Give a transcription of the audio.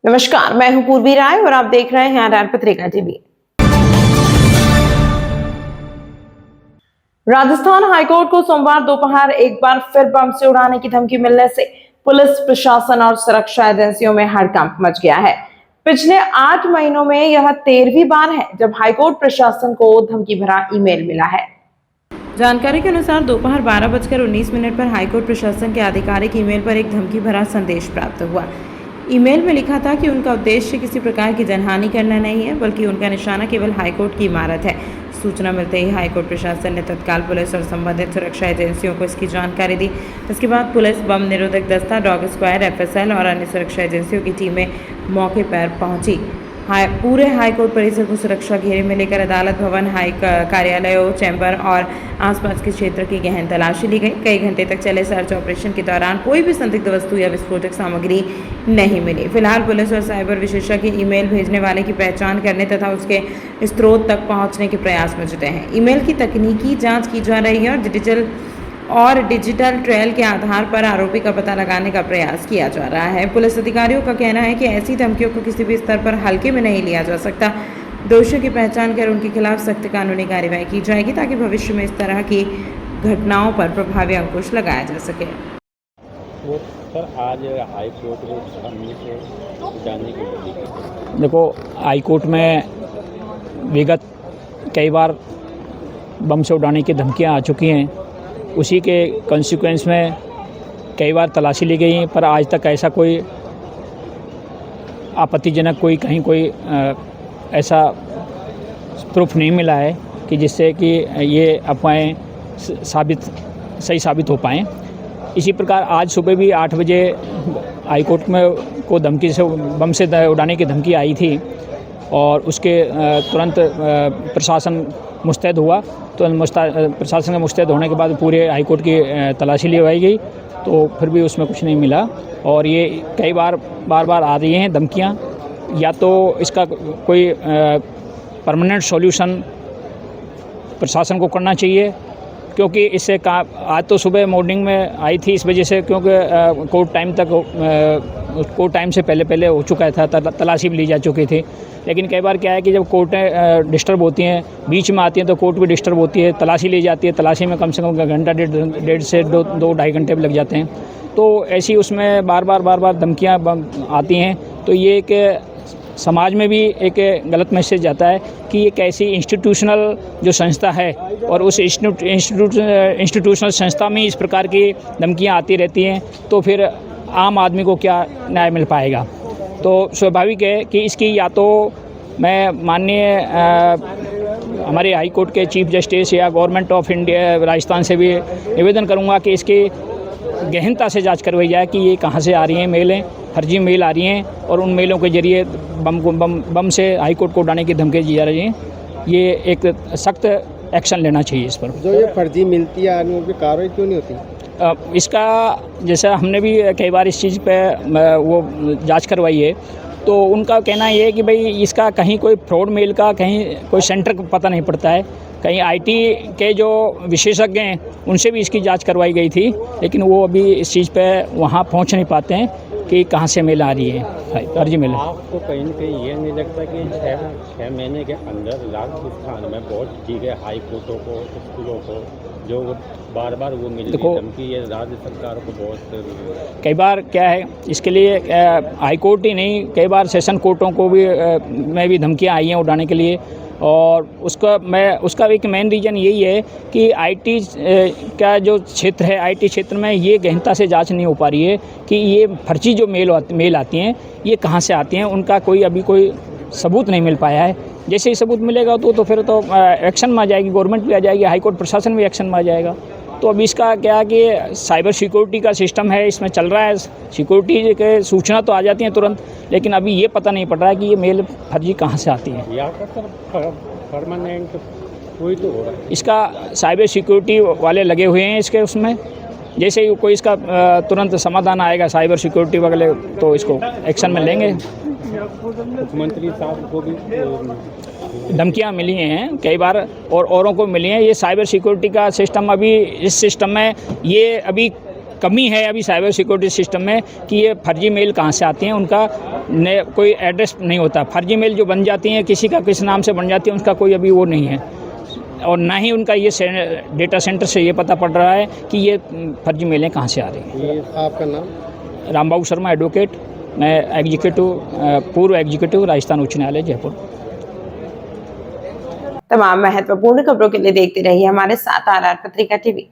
नमस्कार, मैं हूं पूर्वी राय और आप देख रहे हैं आधार पत्रिका टीवी। राजस्थान हाईकोर्ट को सोमवार दोपहर एक बार फिर बम से उड़ाने की धमकी मिलने से पुलिस प्रशासन और सुरक्षा एजेंसियों में हड़कंप मच गया है। पिछले 8 महीनों में यह 13वीं बार है जब हाईकोर्ट प्रशासन को धमकी भरा ईमेल मिला है। जानकारी के अनुसार दोपहर 12:19 पर हाईकोर्ट प्रशासन के आधिकारिक ईमेल पर एक धमकी भरा संदेश प्राप्त हुआ। ईमेल में लिखा था कि उनका उद्देश्य किसी प्रकार की जनहानि करना नहीं है, बल्कि उनका निशाना केवल हाईकोर्ट की इमारत है। सूचना मिलते ही हाईकोर्ट प्रशासन ने तत्काल पुलिस और संबंधित सुरक्षा एजेंसियों को इसकी जानकारी दी। इसके बाद पुलिस, बम निरोधक दस्ता, डॉग स्क्वाड, एफएसएल और अन्य सुरक्षा एजेंसियों की टीमें मौके पर पहुंची। पूरे हाईकोर्ट परिसर को सुरक्षा घेरे में लेकर अदालत भवन, हाई कार्यालयों, चैम्बर और आसपास के क्षेत्र की गहन तलाशी ली गई। कई घंटे तक चले सर्च ऑपरेशन के दौरान कोई भी संदिग्ध वस्तु या विस्फोटक सामग्री नहीं मिली। फिलहाल पुलिस और साइबर विशेषज्ञ ईमेल भेजने वाले की पहचान करने तथा उसके स्रोत तक पहुंचने के प्रयास में जुटे हैं। ईमेल की तकनीकी जांच की जा रही है और डिजिटल ट्रेल के आधार पर आरोपी का पता लगाने का प्रयास किया जा रहा है। पुलिस अधिकारियों का कहना है कि ऐसी धमकियों को किसी भी स्तर पर हल्के में नहीं लिया जा सकता। दोषियों की पहचान कर उनके खिलाफ सख्त कानूनी कार्रवाई की जाएगी ताकि भविष्य में इस तरह की घटनाओं पर प्रभावी अंकुश लगाया जा सके। वो सर आज हाई कोर्ट में सामने से जाने की वजह देखो, हाई कोर्ट में विगत कई बार बम से उड़ाने की धमकियां आ चुकी हैं। उसी के कॉन्सिक्वेंस में कई बार तलाशी ली गई, पर आज तक ऐसा कोई आपत्तिजनक कहीं कोई ऐसा प्रूफ नहीं मिला है कि जिससे कि ये अफवाहें सही साबित हो पाएँ। इसी प्रकार आज सुबह भी 8 बजे हाई कोर्ट में को धमकी से बम से उड़ाने की धमकी आई थी और उसके तुरंत प्रशासन मुस्तैद हुआ। तो प्रशासन के मुस्तैद होने के बाद पूरे हाई कोर्ट की तलाशी लिवाई गई, तो फिर भी उसमें कुछ नहीं मिला। और ये कई बार बार आ रही हैं धमकियाँ। या तो इसका कोई परमानेंट सॉल्यूशन प्रशासन को करना चाहिए, क्योंकि इससे आज तो सुबह मॉर्निंग में आई थी इस वजह से, क्योंकि कोर्ट टाइम से पहले हो चुका था, तलाशी भी ली जा चुकी थी। लेकिन कई बार क्या है कि जब कोर्टें डिस्टर्ब होती हैं, बीच में आती हैं, तो कोर्ट भी डिस्टर्ब होती है, तलाशी ली जाती है। तलाशी में कम से कम घंटा डेढ़ से दो ढाई घंटे भी लग जाते हैं। तो ऐसी उसमें बार बार धमकियाँ आती हैं। तो ये एक समाज में भी एक गलत मैसेज जाता है कि ये कैसी इंस्टीट्यूशनल जो संस्था है और उस इंस्टीट्यूशनल संस्था में इस प्रकार की धमकियाँ आती रहती हैं, तो फिर आम आदमी को क्या न्याय मिल पाएगा। तो स्वाभाविक है कि इसकी या तो मैं माननीय हमारे हाई कोर्ट के चीफ जस्टिस या गवर्नमेंट ऑफ इंडिया राजस्थान से भी निवेदन करूंगा कि इसकी गहनता से जांच करवाई जाए कि ये कहां से आ रही हैं मेलें, फर्जी मेल आ रही हैं और उन मेलों के जरिए बम से हाई कोर्ट को उड़ाने की धमकी दी जा रही हैं। ये एक सख्त एक्शन लेना चाहिए इस पर। जो ये फर्जी मिलती है आदमियों की कार्रवाई क्यों नहीं होती? इसका जैसा हमने भी कई बार इस चीज़ पे वो जांच करवाई है, तो उनका कहना ये है कि भाई इसका कहीं कोई फ्रॉड मेल का कहीं कोई सेंटर का पता नहीं पड़ता है। कहीं आईटी के जो विशेषज्ञ हैं उनसे भी इसकी जांच करवाई गई थी, लेकिन वो अभी इस चीज़ पे वहाँ पहुँच नहीं पाते हैं कि कहाँ से मेल आ रही है, फर्जी मेल। आपको कहीं न कहीं ये नहीं लगता कि 6 महीने के अंदर राजस्थान में बहुत चीज़ें हाई कोर्टों को, स्कूलों को जो बार वो मिल रही धमकी, ये राज्य सरकार को बहुत कई बार क्या है, इसके लिए हाई कोर्ट ही नहीं, कई बार सेशन कोर्टों को भी में भी धमकियाँ आई हैं उड़ाने के लिए। और उसका एक मेन रीज़न यही है कि आईटी का जो क्षेत्र है, आईटी क्षेत्र में ये गहनता से जांच नहीं हो पा रही है कि ये फर्जी जो मेल आती हैं ये कहाँ से आती हैं। उनका अभी कोई सबूत नहीं मिल पाया है। जैसे ही सबूत मिलेगा तो फिर तो एक्शन में आ जाएगी, गवर्नमेंट भी आ जाएगी, हाई कोर्ट प्रशासन भी एक्शन में आ जाएगा। तो अभी इसका क्या है कि साइबर सिक्योरिटी का सिस्टम है, इसमें चल रहा है। सिक्योरिटी के सूचना तो आ जाती हैं तुरंत, लेकिन अभी ये पता नहीं पड़ रहा है कि ये मेल फर्जी कहाँ से आती है। या परमानेंट कोई तो हो रहा है। इसका साइबर सिक्योरिटी वाले लगे हुए हैं इसके उसमें। जैसे ही कोई इसका तुरंत समाधान आएगा साइबर सिक्योरिटी वाले, तो इसको एक्शन में लेंगे। मुख्यमंत्री साहब को भी धमकियाँ मिली हैं कई बार और औरों को मिली हैं। ये साइबर सिक्योरिटी का सिस्टम, अभी इस सिस्टम में ये अभी कमी है अभी साइबर सिक्योरिटी सिस्टम में कि ये फर्जी मेल कहाँ से आती हैं, उनका कोई एड्रेस नहीं होता। फर्जी मेल जो बन जाती हैं किसी का किस नाम से बन जाती है, उसका कोई अभी वो नहीं है, और ना ही उनका ये डेटा सेंटर से ये पता पड़ रहा है कि ये फर्जी मेलें कहाँ से आ रही हैं। ये आपका नाम? रामबाबू शर्मा, एडवोकेट, मैं पूर्व एग्जीक्यूटिव राजस्थान उच्च न्यायालय जयपुर। तमाम महत्वपूर्ण खबरों के लिए देखते रहिए हमारे साथ RR पत्रिका टीवी।